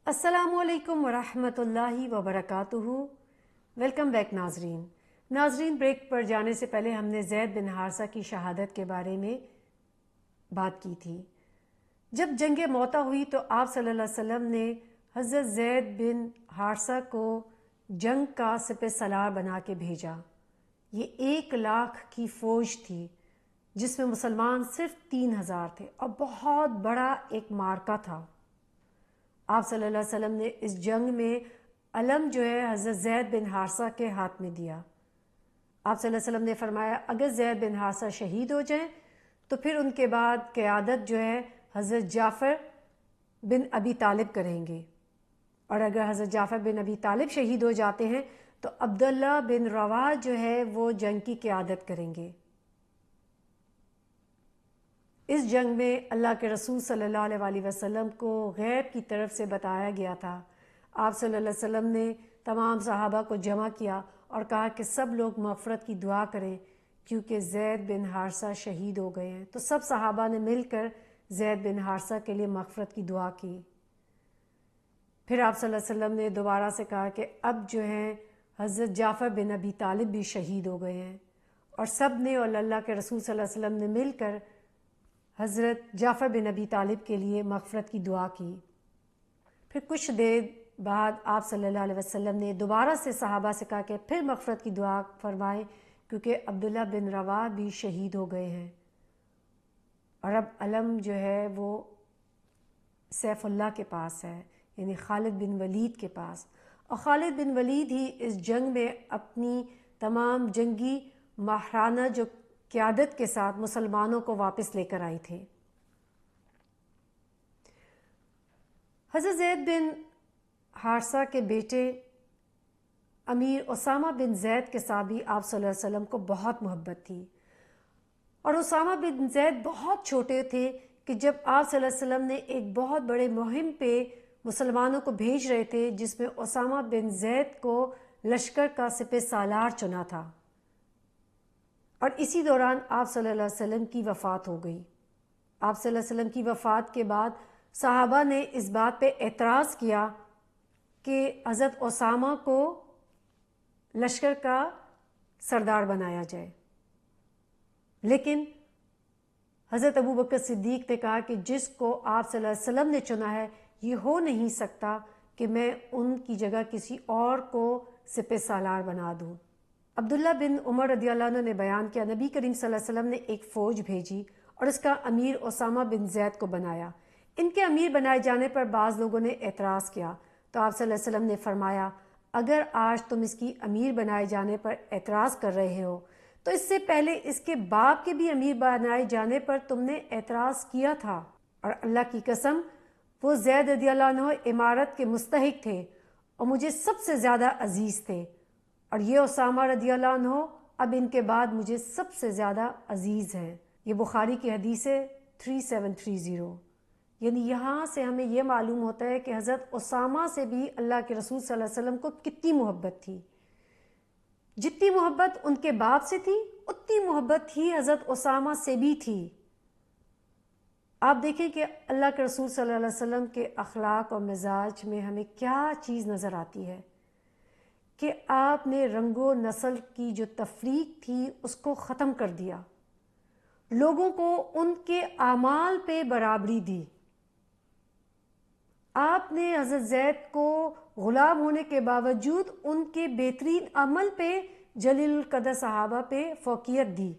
السلام علیکم ورحمۃ اللہ وبرکاتہ۔ ویلکم بیک ناظرین، بریک پر جانے سے پہلے ہم نے زید بن حارثہ کی شہادت کے بارے میں بات کی تھی۔ جب جنگ موطا ہوئی تو آپ صلی اللہ علیہ وسلم نے حضرت زید بن حارثہ کو جنگ کا سپہ سالار بنا کے بھیجا۔ یہ 1,00,000 کی فوج تھی جس میں مسلمان صرف 3,000 تھے اور بہت بڑا ایک معرکہ تھا۔ آپ صلی اللہ علیہ وسلم نے اس جنگ میں علم جو ہے حضرت زید بن حارثہ کے ہاتھ میں دیا۔ آپ صلی اللہ علیہ وسلم نے فرمایا اگر زید بن حارثہ شہید ہو جائیں تو پھر ان کے بعد قیادت جو ہے حضرت جعفر بن ابی طالب کریں گے، اور اگر حضرت جعفر بن ابی طالب شہید ہو جاتے ہیں تو عبداللہ بن رواحہ جو ہے وہ جنگ کی قیادت کریں گے۔ اس جنگ میں اللہ کے رسول صلی اللہ علیہ وسلم کو غیب کی طرف سے بتایا گیا تھا۔ آپ صلی اللہ علیہ وسلم نے تمام صحابہ کو جمع کیا اور کہا کہ سب لوگ مغفرت کی دعا کریں کیونکہ زید بن حارثہ شہید ہو گئے ہیں۔ تو سب صحابہ نے مل کر زید بن حارثہ کے لیے مغفرت کی دعا کی۔ پھر آپ صلی اللہ علیہ وسلم نے دوبارہ سے کہا کہ اب جو ہے حضرت جعفر بن ابی طالب بھی شہید ہو گئے ہیں، اور سب نے اور اللہ کے رسول صلی اللہ علیہ وسلم نے مل کر حضرت جعفر بن ابی طالب کے لیے مغفرت کی دعا کی۔ پھر کچھ دیر بعد آپ صلی اللہ علیہ وسلم نے دوبارہ سے صحابہ سے کہا کہ پھر مغفرت کی دعا فرمائیں کیونکہ عبداللہ بن رواحہ بھی شہید ہو گئے ہیں، اور اب علم جو ہے وہ سیف اللہ کے پاس ہے، یعنی خالد بن ولید کے پاس، اور خالد بن ولید ہی اس جنگ میں اپنی تمام جنگی ماہرانہ جو قیادت کے ساتھ مسلمانوں کو واپس لے کر آئے تھے۔ حضرت زید بن حارثہ کے بیٹے امیر اسامہ بن زید کے ساتھ بھی آپ صلی اللہ علیہ وسلم کو بہت محبت تھی، اور اسامہ بن زید بہت چھوٹے تھے کہ جب آپ صلی اللہ علیہ وسلم نے ایک بہت بڑے مہم پہ مسلمانوں کو بھیج رہے تھے جس میں اسامہ بن زید کو لشکر کا سپہ سالار چنا تھا، اور اسی دوران آپ صلی اللہ علیہ وسلم کی وفات ہو گئی۔ آپ صلی اللہ علیہ وسلم کی وفات کے بعد صحابہ نے اس بات پہ اعتراض کیا کہ حضرت اسامہ کو لشکر کا سردار بنایا جائے، لیکن حضرت ابوبکر صدیق نے کہا کہ جس کو آپ صلی اللہ علیہ وسلم نے چنا ہے یہ ہو نہیں سکتا کہ میں ان کی جگہ کسی اور کو سپہ سالار بنا دوں۔ عبداللہ بن عمر رضی اللہ عنہ نے بیان کیا نبی کریم صلی اللہ علیہ وسلم نے ایک فوج بھیجی اور اس کا امیر اسامہ بن زید کو بنایا۔ ان کے امیر بنائے جانے پر بعض لوگوں نے اعتراض کیا تو آپ صلی اللہ علیہ وسلم نے فرمایا اگر آج تم اس کی امیر بنائے جانے پر اعتراض کر رہے ہو تو اس سے پہلے اس کے باپ کے بھی امیر بنائے جانے پر تم نے اعتراض کیا تھا، اور اللہ کی قسم وہ زید رضی اللہ عنہ امارت کے مستحق تھے اور مجھے سب سے زیادہ عزیز تھے، اور یہ اسامہ رضی اللہ عنہ اب ان کے بعد مجھے سب سے زیادہ عزیز ہیں۔ یہ بخاری کی حدیث ہے 3730۔ یعنی یہاں سے ہمیں یہ معلوم ہوتا ہے کہ حضرت اسامہ سے بھی اللہ کے رسول صلی اللہ علیہ وسلم کو کتنی محبت تھی۔ جتنی محبت ان کے باپ سے تھی اتنی محبت ہی حضرت اسامہ سے بھی تھی۔ آپ دیکھیں کہ اللہ کے رسول صلی اللہ علیہ وسلم کے اخلاق اور مزاج میں ہمیں کیا چیز نظر آتی ہے کہ آپ نے رنگ و نسل کی جو تفریق تھی اس کو ختم کر دیا، لوگوں کو ان کے اعمال پہ برابری دی۔ آپ نے حضرت زید کو غلام ہونے کے باوجود ان کے بہترین عمل پہ جلیل القدر صحابہ پہ فوقیت دی،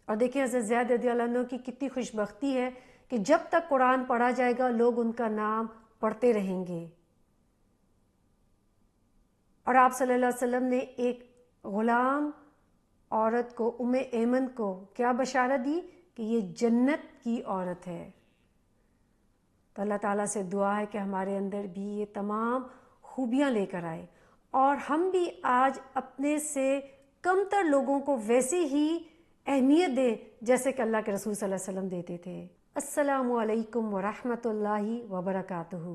اور دیکھیں حضرت زید رضی اللہ عنہ کی کتنی خوش بختی ہے کہ جب تک قرآن پڑھا جائے گا لوگ ان کا نام پڑھتے رہیں گے۔ اور آپ صلی اللہ علیہ وسلم نے ایک غلام عورت کو ام ایمن کو کیا بشارت دی کہ یہ جنت کی عورت ہے۔ تو اللہ تعالیٰ سے دعا ہے کہ ہمارے اندر بھی یہ تمام خوبیاں لے کر آئے اور ہم بھی آج اپنے سے کم تر لوگوں کو ویسے ہی اہمیت دیں جیسے کہ اللہ کے رسول صلی اللہ علیہ وسلم دیتے تھے۔ السلام علیکم ورحمۃ اللہ وبرکاتہ۔